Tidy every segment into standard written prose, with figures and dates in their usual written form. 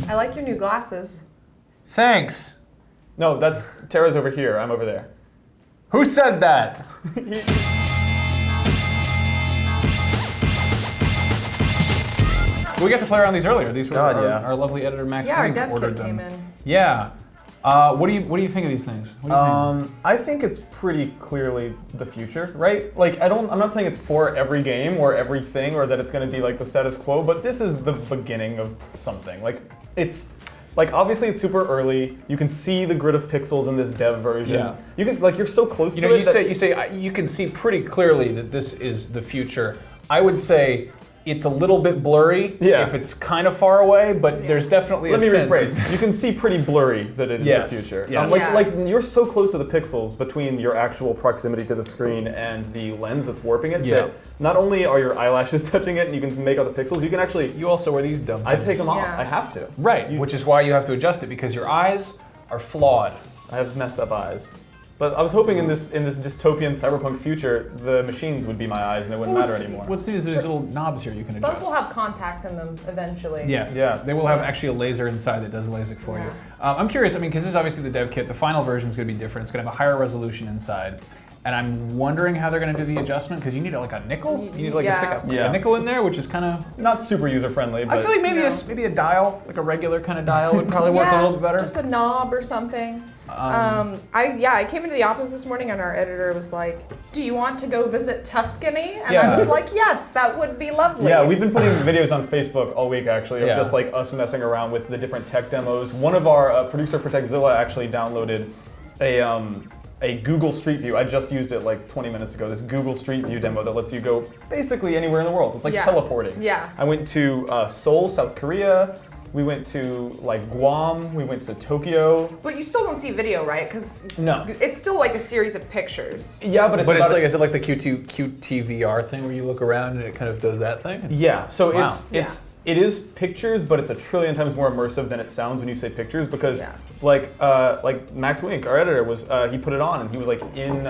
I like your new glasses. Thanks. No, that's Tara's over here. I'm over there. Who said that? We got to play around these earlier. These were our lovely editor Max Yeah, our Wink dev ordered kit them. came in. Yeah. What do you think of these things? What do you think? I think it's pretty clearly the future, right? Like, I'm not saying it's for every game or everything or that it's going to be like the status quo, but this is the beginning of something. Like, it's like obviously it's super early. You can see the grid of pixels in this dev version. Yeah. You can like you're so close to it. You say you can see pretty clearly that this is the future. I would say it's a little bit blurry if it's kind of far away, but there's definitely Let me sense. rephrase. You can see pretty blurry that it is the future. Yes. Like you're so close to the pixels between your actual proximity to the screen and the lens that's warping it that not only are your eyelashes touching it and you can make out the pixels, you can actually... You also wear these dumb things. I take them off. I have to. Right, which is why you have to adjust it because your eyes are flawed. I have messed up eyes. But I was hoping in this dystopian cyberpunk future, the machines would be my eyes and it wouldn't matter anymore. What's neat is there's little knobs here you can adjust. Those will have contacts in them eventually. Yes. Yeah. They will have actually a laser inside that does LASIK for you. I'm curious. I mean, because this is obviously the dev kit. The final version is going to be different. It's going to have a higher resolution inside. And I'm wondering how they're going to do the adjustment because you need like a nickel. You need like to stick a nickel in there, which is kind of not super user friendly. But I feel like maybe a dial, like a regular kind of dial, would probably work a little bit better. Just a knob or something. I came into the office this morning and our editor was like, "Do you want to go visit Tuscany?" And I was like, "Yes, that would be lovely." Yeah, we've been putting videos on Facebook all week actually of just like us messing around with the different tech demos. One of our producer for Techzilla actually downloaded a Google Street View. I just used it like 20 minutes ago. This Google Street View demo that lets you go basically anywhere in the world. It's like teleporting. Yeah. I went to Seoul, South Korea. We went to like Guam. We went to Tokyo. But you still don't see video, right? Because it's still like a series of pictures. Yeah, but it's like is it like the QTVR thing where you look around and it kind of does that thing? So it is pictures, but it's a trillion times more immersive than it sounds when you say pictures because like Max Wink, our editor, was he put it on and he was like in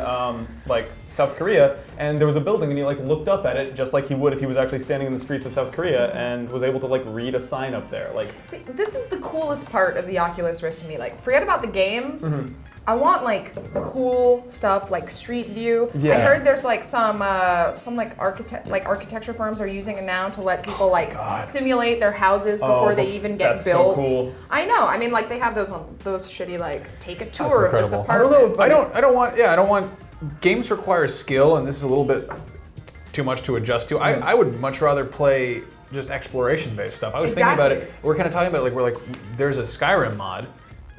like South Korea and there was a building and he like looked up at it just like he would if he was actually standing in the streets of South Korea and was able to like read a sign up there. Like see, this is the coolest part of the Oculus Rift to me. Like forget about the games. I want like cool stuff like Street View. I heard there's like some like architecture firms are using it now to let people simulate their houses before they even get built. So cool. I know. I mean, like they have those on those shitty like take a tour of this apartment. I don't want. Games require skill, and this is a little bit too much to adjust to. I would much rather play just exploration-based stuff. I was thinking about it. We're kind of talking about there's a Skyrim mod,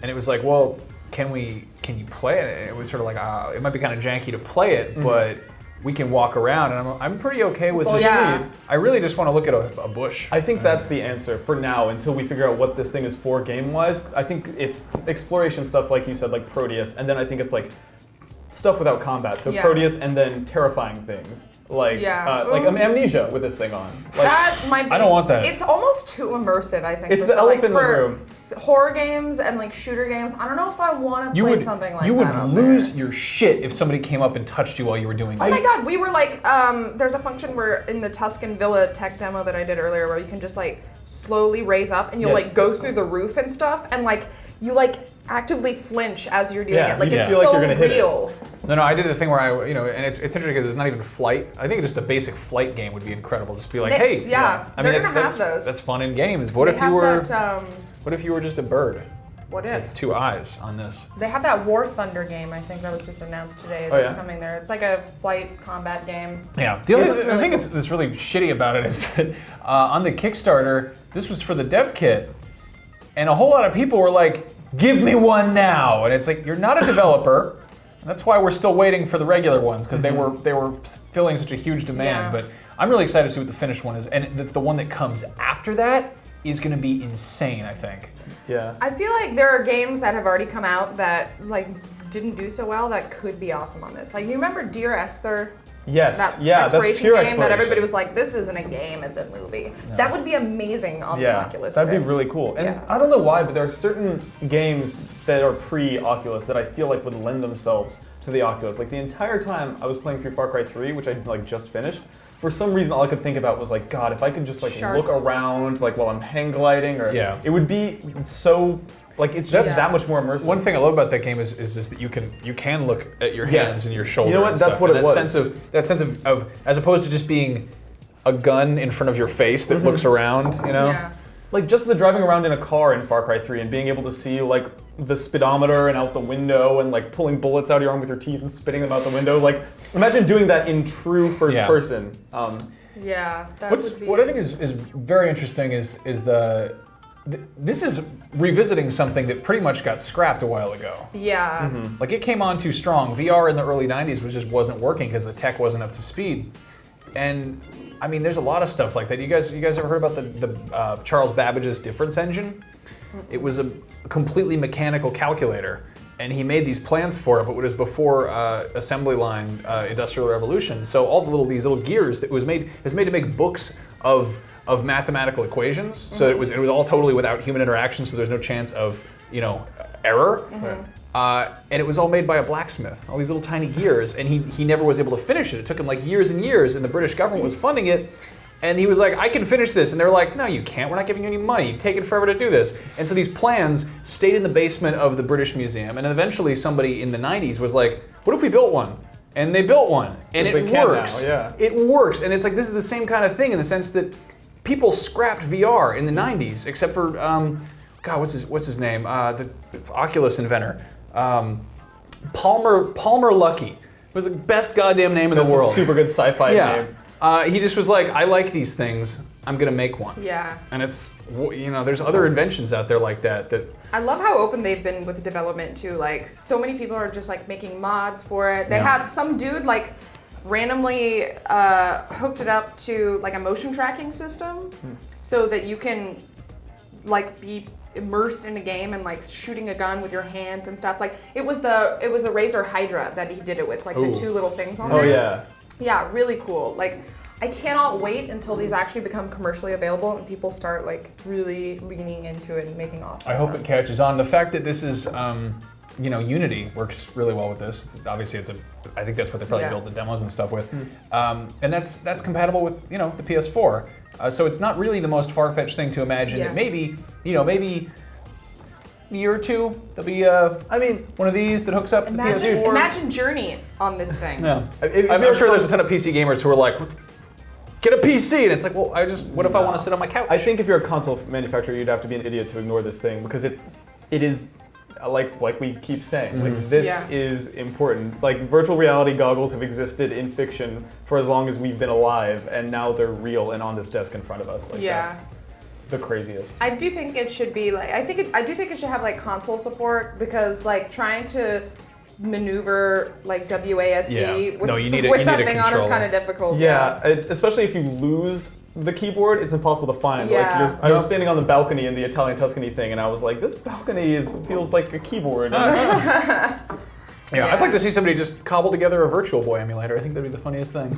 and it was like, well. Can you play it? It was sort of like, it might be kind of janky to play it, but we can walk around, and I'm pretty okay with just. I really just want to look at a bush. I think that's the answer for now until we figure out what this thing is for game-wise. I think it's exploration stuff, like you said, like Proteus, and then I think it's like stuff without combat. So Proteus and then terrifying things. Like Amnesia with this thing on. Like, that might be. I don't want that. It's almost too immersive, I think. It's the elephant in the room. Horror games and like shooter games, I don't know if I want to play something like that. You would lose your shit if somebody came up and touched you while you were doing that. Oh my god, we were like, there's a function where in the Tuscan Villa tech demo that I did earlier where you can just like slowly raise up and you'll like go through the roof and stuff and like you like actively flinch as you're doing it. Like it's feel so like you're gonna hit real. No, I did the thing where and it's interesting because it's not even flight. I think just a basic flight game would be incredible. Just be like, hey, I mean, they're gonna have those. That's fun in games. What if you were just a bird? What if? With 2 eyes on this. They have that War Thunder game, I think that was just announced today. It's coming there. It's like a flight combat game. Yeah. The only thing that's really shitty about it is that on the Kickstarter, this was for the dev kit, and a whole lot of people were like, give me one now. And it's like, you're not a developer. That's why we're still waiting for the regular ones, because they were filling such a huge demand. But I'm really excited to see what the finished one is. And the one that comes after that is going to be insane, I think. Yeah. I feel like there are games that have already come out that like didn't do so well that could be awesome on this. Like you remember Dear Esther? Yes. That that's pure game exploration. that everybody was like, this isn't a game, it's a movie. No. That would be amazing on the Oculus That'd Rift. be really cool. And I don't know why, but there are certain games that are pre-Oculus that I feel like would lend themselves to the Oculus. Like the entire time I was playing through Far Cry 3, which I like just finished, for some reason, all I could think about was like, God, if I could just like Sharks. look around like while I'm hang gliding, or it would be so like it's just that much more immersive. One thing I love about that game is just that you can look at your hands and your shoulders. You know what? That's what it was. That sense of as opposed to just being a gun in front of your face that looks around, you know? Yeah. Like just the driving around in a car in Far Cry 3 and being able to see like the speedometer and out the window and like pulling bullets out of your arm with your teeth and spitting them out the window. Like imagine doing that in true first person. Yeah. What I think is very interesting is this is revisiting something that pretty much got scrapped a while ago. Yeah. Like it came on too strong. VR in the early 90s just wasn't working because the tech wasn't up to speed. And I mean, there's a lot of stuff like that. You guys ever heard about the Charles Babbage's difference engine? It was a completely mechanical calculator, and he made these plans for it, but it was before assembly line industrial revolution. So all these little gears that was made to make books of mathematical equations. So it was all totally without human interaction. So there's no chance of error. And it was all made by a blacksmith, all these little tiny gears, and he never was able to finish it. It took him like years and years, and the British government was funding it, and he was like, I can finish this. And they're like, no, you can't. We're not giving you any money. You've taken forever to do this. And so these plans stayed in the basement of the British Museum, and eventually somebody in the 90s was like, what if we built one? And they built one, and it works. It works, and it's like, this is the same kind of thing in the sense that people scrapped VR in the 90s, except for, God, what's his name? The Oculus inventor. Palmer Luckey. It was the best goddamn name in the world. A super good sci-fi name. He just was like, I like these things. I'm gonna make one. Yeah. And it's, there's other inventions out there like that. I love how open they've been with the development too. Like, so many people are just like making mods for it. They had some dude like randomly hooked it up to like a motion tracking system, so that you can like be immersed in a game and like shooting a gun with your hands and stuff. Like it was the Razer Hydra that he did it with, like the two little things on there. Oh yeah. Yeah, really cool. Like I cannot wait until these actually become commercially available and people start like really leaning into it and making awesome I hope it catches on. The fact that this is Unity works really well with this. Obviously, I think that's what they probably built the demos and stuff with, and that's compatible with the PS4. So it's not really the most far-fetched thing to imagine that maybe a year or two there'll be one of these that hooks up to the PS4. Imagine Journey on this thing. Yeah, I'm sure there's a ton of PC gamers who are like, get a PC, and it's like, well, what if I want to sit on my couch? I think if you're a console manufacturer, you'd have to be an idiot to ignore this thing because it is. Like we keep saying, like this is important. Like virtual reality goggles have existed in fiction for as long as we've been alive, and now they're real and on this desk in front of us. Like that's the craziest. I do think it should be like I do think it should have like console support, because like trying to maneuver like WASD with that thing on is kind of difficult. Yeah, especially if you lose the keyboard, it's impossible to find. Yeah. Like I was standing on the balcony in the Italian Tuscany thing, and I was like, this balcony feels like a keyboard. I'd like to see somebody just cobble together a Virtual Boy emulator. I think that'd be the funniest thing.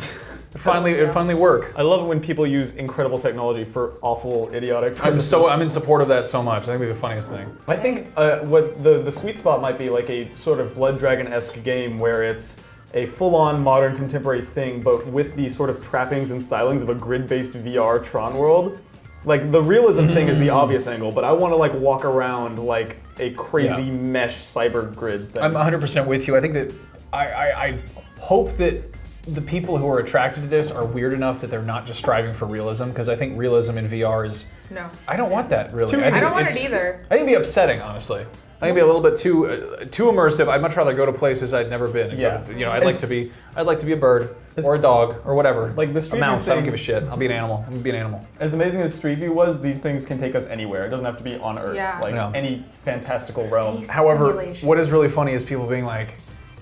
It finally work. I love it when people use incredible technology for awful, idiotic purposes. I'm in support of that so much. I think it'd be the funniest thing. I think what the sweet spot might be like a sort of Blood Dragon-esque game where it's a full-on modern contemporary thing, but with the sort of trappings and stylings of a grid-based VR Tron world. Like the realism thing is the obvious angle, but I want to like walk around like a crazy mesh cyber grid thing. I'm 100% with you. I think that I hope that the people who are attracted to this are weird enough that they're not just striving for realism, because I think realism in VR is. No. I don't want that really. I don't want it either. I think it'd be upsetting, honestly. I think it'd be a little bit too immersive. I'd much rather go to places I'd never been. I'd like to be a bird or a dog or whatever. Like the Street a mouse. View I don't give a shit. I'll be an animal. I'm gonna be an animal. As amazing as Street View was, these things can take us anywhere. It doesn't have to be on Earth. Yeah. Like any fantastical realm. However, simulation. what is really funny is people being like,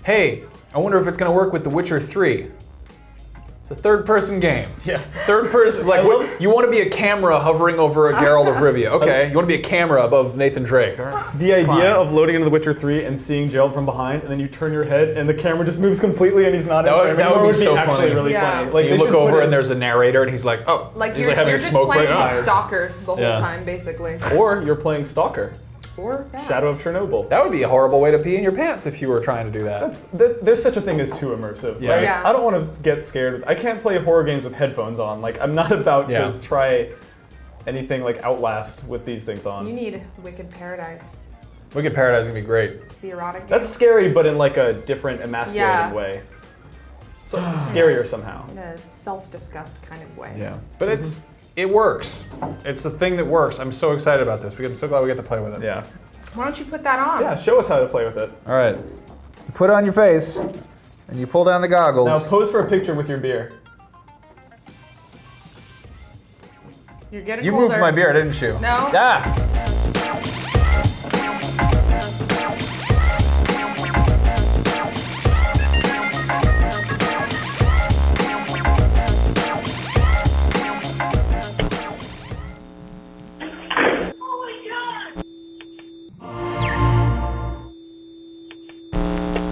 "Hey, I wonder if it's gonna work with The Witcher 3." It's a third-person game. Yeah. Third person, like you want to be a camera hovering over a Geralt of Rivia. Okay, you want to be a camera above Nathan Drake. The idea of loading into The Witcher 3 and seeing Geralt from behind, and then you turn your head and the camera just moves completely and he's not in frame. That would be so actually funny. really funny. Like you look over and there's a narrator and he's like, oh, Like he's you're having just a smoke playing break. a stalker the whole time, basically. Or you're playing Stalker. Or that. Shadow of Chernobyl. That would be a horrible way to pee in your pants if you were trying to do that. There's such a thing as too immersive. Yeah. Right? Yeah. I don't want to get scared. I can't play horror games with headphones on. Like, I'm not about to try anything like Outlast with these things on. You need Wicked Paradise. Wicked Paradise is gonna be great. The erotic game. That's scary, but in like a different, emasculating way. So scarier somehow. In a self-disgust kind of way. Yeah, but it works. It's a thing that works. I'm so excited about this. I'm so glad we get to play with it. Yeah. Why don't you put that on? Yeah, show us how to play with it. All right. You put it on your face, and you pull down the goggles. Now pose for a picture with your beer. You're getting You colder. moved my beer, didn't you? No. Ah!